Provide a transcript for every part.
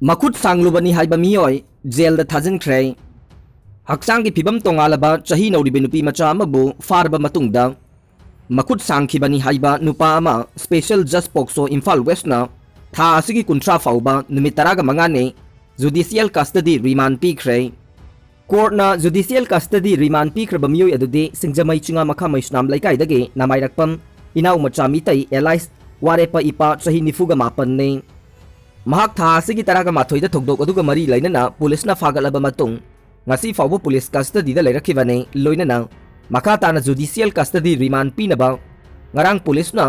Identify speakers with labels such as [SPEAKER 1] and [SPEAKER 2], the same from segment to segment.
[SPEAKER 1] मखुद सांगलुबनी हाइबा मियोय jail दा थाजिनख्रे हक्चांग की फिबम तोंगालबा चही नौरिबे नुपी मचा अमबु फारबा मतुंगदा मखुद सांखिबनी हाइबा नुपा अमा स्पेशल जस्ट पोक्सो इम्फाल वेस्टना था असिगी कुंट्रा फाउबा नुमित तरागा मंगाने जुडिशियल कस्टडी रिमांड पीख्रे कोर्टना जुडिशियल कस्टडी रिमांड पीख्रबा मियोय अदुदे सिंगजमई चिंगा मखा मैसनाम लैकाइदगे नामाइरकपम इनाउ मचा मितै एलाइस वारेपा इपा चही निफुगा मापन ने महाक था असिगी तरागा माथोइदा थोकदोक अदुगा मरी लैनना पुलिसना फागलबा मतुंग ngasi fawbo police custody da lairakibane loinana makha tana judicial custody remand pinaba ngarang police na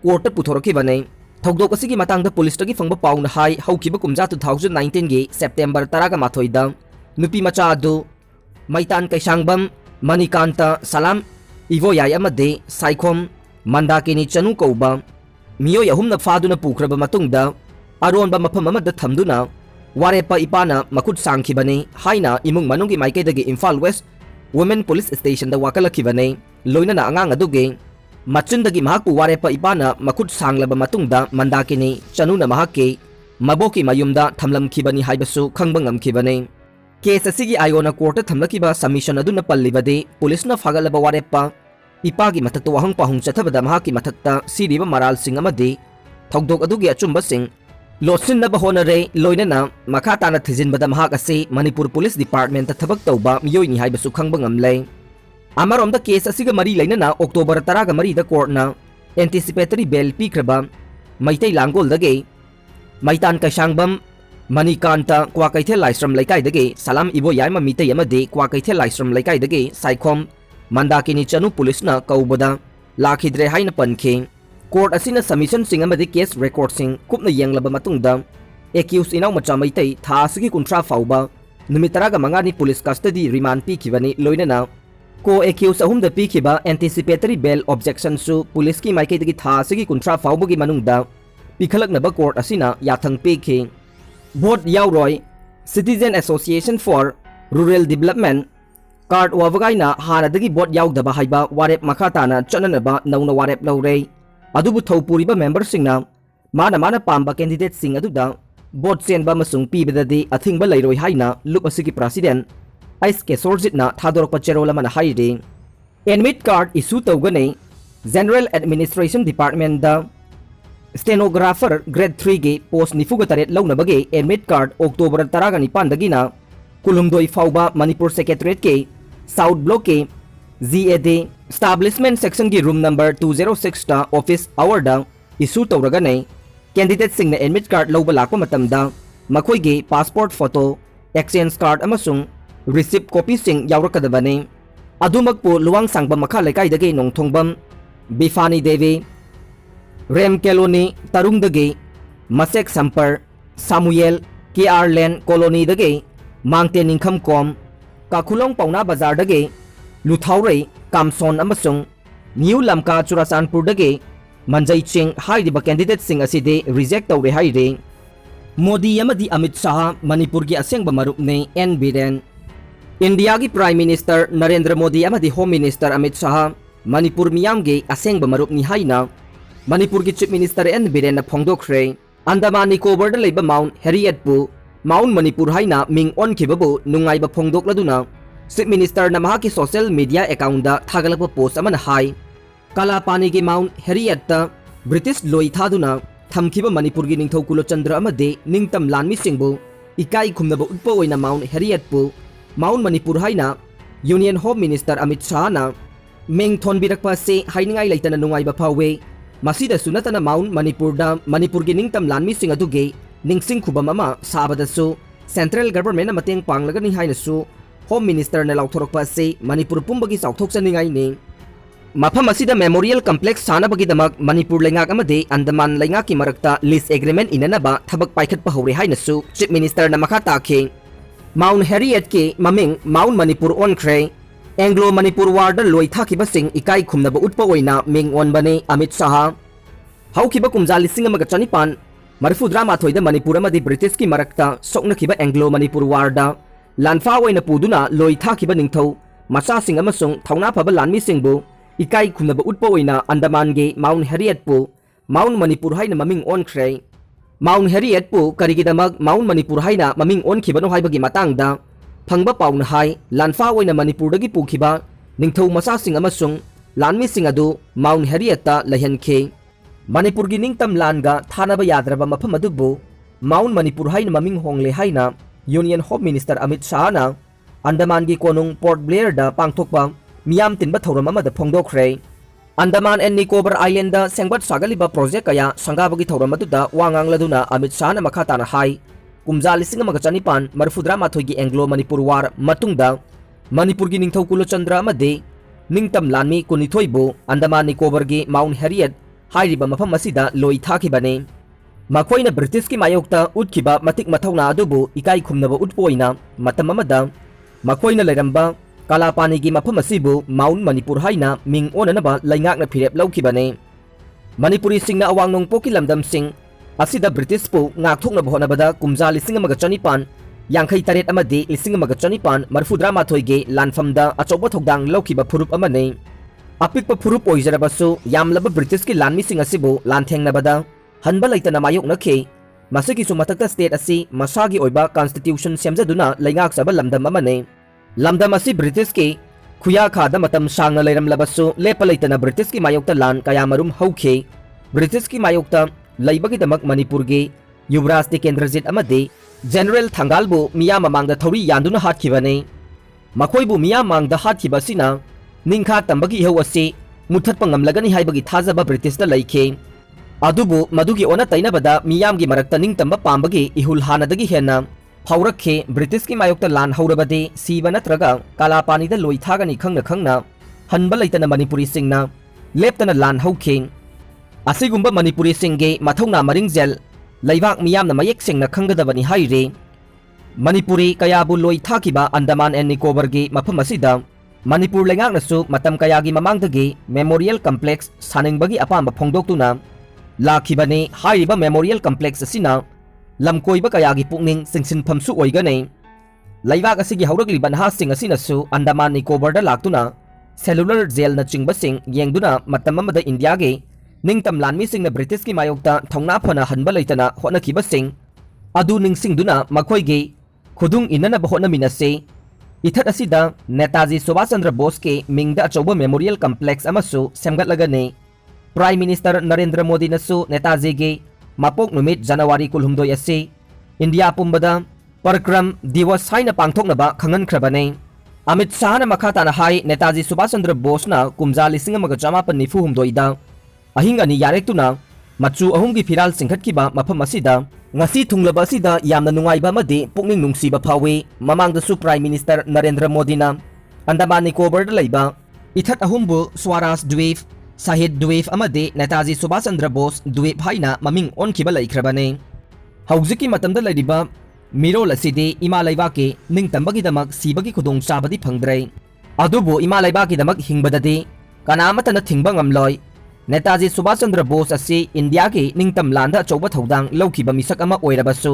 [SPEAKER 1] court puthorokibane thokdok asigi matang da police tagi fangba pauna hai haukiba kumja 2019 ge September taraga mathoida nupi macha adu maitan kaisangbam manikanta salam ivo yai amade saikhom mandakini chanu kouba miyo yahumna faduna pukraba matungda aronba mafam amada thamduna वारेपा इपाना मखुद सांखिबने हाइना इमुंग मनुंगी माइकेदगे Imphal west women police station दा वाकलखिबने लोइनना अंगांग अदुगे मचुंदगी महाकु वारेपा इपाना मखुद सांगलबा मतुंगदा मंदाकिनी चनुना महाके मबोकी मयुमदा थमलमखिबनी हाइबसु खंगबंगमखिबने केस असिगी आयोना कोर्ट थमलखिबा सबमिशन अदुना पल्लिबदे पुलिसना फागलबा वारेपा इपागी मथक्ता वहंग पाहुंग चथबदा महाकी मथक्ता सिरिबा मराल सिंग अमदे थौदोक अदुगी अचुंबा सिंग लोसिनब होनरे लोइनना मखा ताना थिजिनबदा महाक असे मणिपुर पुलिस डिपार्टमेंट थबक तौबा मियोइनी हाइबसु खंगबा ngamle अमरोमदा केस असिगा मरी लैनना अक्टोबर 10 गा मरी दा कोर्टना एंटीसिपेटरी बेल पीख्रबा मैतै लांगोलदगे मैतान कैसांगबम मणिकांता क्वाकैथे लाइस्रम लैकाइदगे सलाम इबो याइमा मितै अमदे क्वाकैथे लाइस्रम लैकाइदगे साइखोम मंदाकिनी चनु पुलिसना कौबदा लाखिद्रे हाइना पनखे कोर्ट असिना सबमिशन सिंग अमदि केस रेकॉर्ड सिंग कुपना यंगलबा मतुंगदा एक्यूज इनाउ मचा मैतै था असगी कुंट्रा फाउबा नुमित 10 गा मंगानी पुलिस कस्टडी रिमांड पीखिबनी लोइनना को एक्यूज अहुमदा पीखिबा एंटीसिपेटरी बेल ऑब्जेक्शन सु पुलिस की माइकेदगी था असगी कुंट्रा फाउबगी मनुंगदा पिखलकनबा कोर्ट असिना याथंग पेखे board याउरोय citizen association for rural development card वावगाइना हानदगी board याउदबा हाइबा वारेप मखाताना चननबा नौना वारेप लौरे अदुबु थौपुरिबा मेंबर सिंगना माना पाम्बा कैंडिडेट सिंग अदुदा बोट चेनबा मसुंग पीबददी अथिंगबा लैरोय हाइना लुप असिगी प्रेसिडेंट आइस केसोरजितना थादोरकपा चेरोला मना हाइरे admit card issue तौगने general administration department दा स्टेनोग्राफर ग्रेड 3 गे post निफुगा तरेट लौनबगे admit card October 19 दगिना कुलुमदोई फाउबा मणिपुर सेक्रेटरीट के साउथ ब्लॉक के ZAD Establishment Section की room number 206 टा ऑफिस आवर दा इशू तौरगने कैंडिडेट सिंग ने एडमिट कार्ड लौबा लाको मतमदा मखोइगे पासपोर्ट फोटो एक्सचेंज कार्ड अमसुंग रिसिप्ट कॉपी सिंग यावरकदबने अदुमकपु लुवांग सांगबा मखा लेकाइदगे नोंथोंगबम बिफानी देवी रेम केलोनी तरुंगदगे मसेक संपर सामुएल KR लैंड कॉलोनी दगे मांगते निंखम कॉम काखुलोंग पौना बाजार दगे लुथाउरे कामसोन अमसुंग न्यू लमका चुराचानपुर दगे मंजई चिंग हाइरिबा कैंडिडेट सिंग असिदे रिजेक्ट तौरे हाइरे मोदी अमदी अमित शाह मणिपुर की असेंगबा मरुपने एन बीरेन इंडिया की प्राइम मिनिस्टर नरेंद्र मोदी अमदी होम मिनिस्टर अमित शाह मणिपुर मियामगे असेंगबा मरुपनी हाइना मणिपुर की चीफ मिनिस्टर एन बीरेन फोंदोखरे अंडमान निकोबार दा लेबा माउंट हेरियटपु माउंट मणिपुर हाइना मिंग ओनखिबबु नुंगाइबा फोंदोकलदुना चीफ मिनिस्टर नमहा की सोशल मीडिया अकाउंट दा थागलप पोस्ट अमन हाई कालापानी के माउंट हेरियट ब्रिटिश लोई थादुना थमखिबा मणिपुर की निंथौ कुलोचंद्र अमदे निंगतम लानमी सिंगबु इकाई खुमनबा उत्पा ओइना माउंट हेरियट पु माउंट मणिपुर हाइना union home minister Amit Shah ना मिंग थोनबिरकपा से हाइनिंगाई लैतना नुंगाइबा फावे मसीदा सुनतना माउंट मणिपुर दा मणिपुर की निंगतम लानमी सिंग अदुगे निंगसिंग खुबम अमा साबदसु सेंट्रल गवर्नमेंट ना मतेंग पांगलगनी हाइनसु होम मिनिस्टर ने लाउथोरकपा से मणिपुर पुंबगी साउथोकचनिंगाई ने मफम असिदा मेमोरियल कम्प्लेक्स सानबगीदमक मणिपुर लेंगाक अमदे अंडमान लेंगाक की मरक्ता लीज एग्रीमेंट इननबा थबक पाइखटपा हौरे हाइनसु चीफ मिनिस्टर न मखा ताखे माउंट हेरियट के ममिंग माउंट मणिपुर ओनख्रे एंग्लो मणिपुर वार्ड लोई थाखिबा सिंग इकाई खुमनबा उत्पा ओइना मिंग ओनबने अमित शाह हौखिबा कुमजा लिसिंग अमगा चनिपान मरफुद्रा माथोइदा मणिपुर अमदे ब्रिटिश की मरक्ता सोकनखिबा एंग्लो मणिपुर वार्ड लानफा ओइना पुदुना लोई थाखिबा निंगथौ मचा सिंग अमसुंग थौना फबा लानमी सिंगबु इकाई खुमनबा उत्पा ओइना अंडमान गे माउंट हेरियट पु माउंट मणिपुर हाइना ममिंग ओनख्रे माउंट हैरियट पु करिगिदमक माउंट मणिपुर हाइना ममिंग ओनखिबनो हाइबगी मातांगदा फंगबा पाउन हाइ लानफा ओइना मणिपुरदगी पुखिबा निंगथौ मसासिंग अमसुंग लानमिसिंग अदु माउंट हैरियटता लहनखे मणिपुरगी निंगतम लानगा थानबा याद्रबा मफम अदुबु माउंट मणिपुर हाइना ममिंग होंगले हाइना यूनियन होम मिनिस्टर अमित शाहना अंडमान की कोनुंग पोर्ट ब्लेयर दा पांगथोकपा मियाम तिनबा थौरम अमदा फोंगदोखरे अंडमान एंड निकोबार आइलैंड दा सेंगबत सागलिबा प्रोजेक्ट कया संगाबगी थौरम अदुदा वांगांगलदुना अमित शाहना मखाताना हाई कुमजा लिसिंग अमगा चनिपान मरफुद्रा माथोगी एंग्लो मणिपुर वार मतुंगदा मणिपुर की निंगथौ कुलचंद्र अमदे निंगतम लानमी कुनिथोइबु अंडमान निकोबार की माउंट हैरियट हाइरिबा मफम असिदा लोई थाखिबने मखोइना ब्रिटिश की मायोक्ता उठखिबा मतिक मथौना अदुबु इकाई खुमनबा उठपोइना मतम अमदा मखोइना लेरंबा कालापानी की मफम असिबु माउंट मणिपुर हाइना मिंग ओननबा लैंगाकना फिरेप लौखिबने मणिपुरी सिंगना अवांगनोंग पोकी लमदम सिंग असिदा ब्रिटिश पु ngaktoknaba honabada kumja lising amaga chanipan yankhai taret amadi lising amaga chanipan marfudra mathoige lanfamda achoba thogdang lokhiba phurup amane apikpa phurup oijarabasu yamlaba british ki lanmi sing asibu lanthengnabada hanba laitana mayok nakhe masiki su matakta state asi masagi oiba constitution semjaduna laingak saba lamdam amane lamdam asi british ki khuya khada matam sangna leiramlabasu lepa laitana british ki mayokta lan kaya marum hauke british ki mayokta लैबगीदमक मणिपुर की Yuvraj Tikendrajit अमदी general थंगालबु मिया ममांगदा थौरी यान्दुना हाटखिबने मखोइबु मिया मांगदा हाटखिबसिना निंखा तंबगी इहौ असि मुथतपा ngamlagani हाइबगी थाजबा ब्रिटिशदा लैखे अदुबु मदुगी ओना तैनबदा मियामगी मरक्ता निंगतंबा पांबगी इहुल हानादगी हेना फाउरखे British की मायोक्ता लान हौरबदे सीबा नत्रगा कालापानीदा लोई थागनी खंगना खंगना हनबा लैतना मणिपुरी सिंगना लेप्तना लान हौखे असिगुंबा मणिपुरी सिंगे मथौना मरिंगजेल लैबाक मियामना मयेक सेंगना खंगदबनी हाइरे मणिपुरी कयाबु लोई थाकिबा Andaman and Nicobar की मफम असिदा मणिपुर लेंगाकनसु मतम कयागी ममांगदगी memorial complex सानिंगबगी अपांबा फोंगदोक्तुना लाखिबने हाइरिबा memorial complex असिना लमकोइबा कयागी पुकनिंग सिंगसिनफमसु ओइगने लैबाक असिगी हौरगलिबा नहासिंग असिनसु अंडमान निकोबारदा लाक्तुना सेलुलर जेल न चिंगबसिंग येंगदुना मतम अमदा इंडियागे निंगतम लानमी सिंगना ब्रिटिश की मायोक्ता थौना फना हनबा लैतना होनखिबसिंग अदु निंगसिंगदुना मखोइगे खुदुंग इननबा होनमिनसे इथत असिदा नेताजी सुभाष चंद्र बोस के मिंगदा अचौबा मेमोरियल कम्प्लेक्स अमसु सेमगतलगने प्राइम मिनिस्टर नरेंद्र मोदी नसु नेताजी के मापोक नुमित जनवरी 12 असे इंडिया पुंबदा परक्रम दिवस हाइना पांगथोकनबा खंगनख्रबने अमित शाहना मखाताना हाई नेताजी सुभाष चंद्र बोसना कुमजा लिसिंग अमगा चमापन निफु हुमदोइदा अहिंग अनि यारेक्तुना मचु अहुमगी फिराल सिंखटखिबा मफम असिदा ngasi thunglaba asida yamna nungaiba amadi pukning nungsiba phawi mamangdasu prime minister narendra modi na andaman nicobar da leiba ithat ahumbu swaraj dweep sahid dweep amadi netaji subhash chandra bose dweep haina maming onkhiba laikhrabane haujiki matamda laiba mirol asidi ima leiba ke ningtambagi damak sibagi khudong chabadi phangdrai adubu ima leiba ki damak hingbadadi kanamatana thingba ngamloi Netaji Subhash Chandra Bose असी India की निंगतम लांदा अचौबा थौदांग लौखिबा मिसक अमा ओइरबसु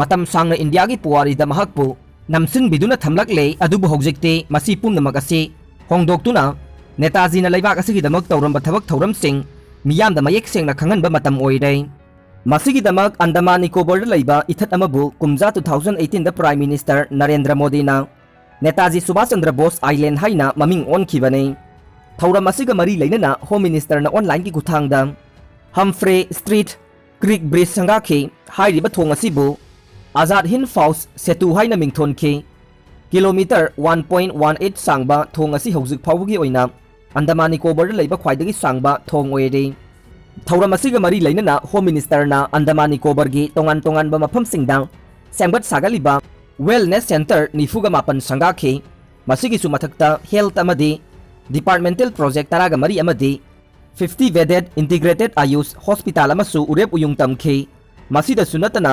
[SPEAKER 1] मतम सांगना India की पुवारीदा महकपु नमसिनबिदुना थमलकले अदुबु हौजिकते मसी पुनमक असी होंगदोक्तुना नेताजीना लैबाक असिगिदमक तौरंबा थबक थौरमसिंग मियामदा मयेक सेंगना खंगनबा मतम ओइरे मसिगिदमक अंडमान निकोबारदा लैबा इथत अमबु कुमजा 2018 दा प्राइम मिनिस्टर नरेंद्र मोदीना नेताजी सुभाष चंद्र बोस आइलैंड हाइना ममिंग ओनखिबने थौरम असिगा मरी लेना होम मिनिस्टर ना ऑनलाइन की कुथांगदा हमफ्रे स्ट्रीट क्रिक ब्रिज संगाखे हाइरिबा थोंग असिबु आजाद हिंद फौज सेतु हाइना मिंगथोनखे किलोमीटर 1.18 सांगबा थोंग असि हौजिक फाउबगी ओइना अंडमान निकोबार लैबा ख्वाइदगी सांगबा थोंग ओइरे थौरम असिगा मरी लेना होम मिनिस्टर ना अंडमान निकोबार गी तोंगान तोंगान बा मफम सिंगदा सेंगबत सागलिबा वेलनेस सेंटर निफुगा मापन संगाखे मसिगी सु मथक्ता हेल्थ अमदी डिपार्टमेंटल प्रोजेक्ट तरागा मरी अमदी 50 बेडेड इंटीग्रेटेड आयुष हॉस्पिटल अमसु उरेप उयुंग तमखे मसीदा सुनतना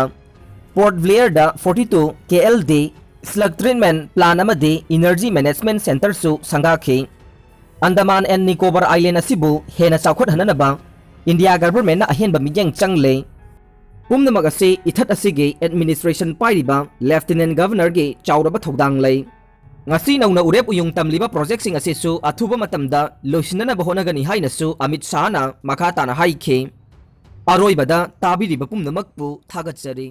[SPEAKER 1] पोर्ट ब्लेयर दा 42 KLD स्लग ट्रीटमेंट प्लान अमदी एनर्जी मैनेजमेंट सेंटर सु संगाखे अंडमान एंड निकोबार आइलैंड असिबु हेना चाखोट हननबा इंडिया गवर्नमेंट ना अहेनबा मिजेंग चंगले पुमनमग असे इथत असिगे एडमिनिस्ट्रेशन पाइरिबा लेफ्टिनेंट गवर्नर गे चाउरबा थौदांग लै ngasi nauna urep uyung tamliba project sing ase su athuba matamda loisinana bahonagani hainasu Amit Shah na makata na haike अरोइबदा ताबिरिबा पुम्नमक्पु थागतचरी।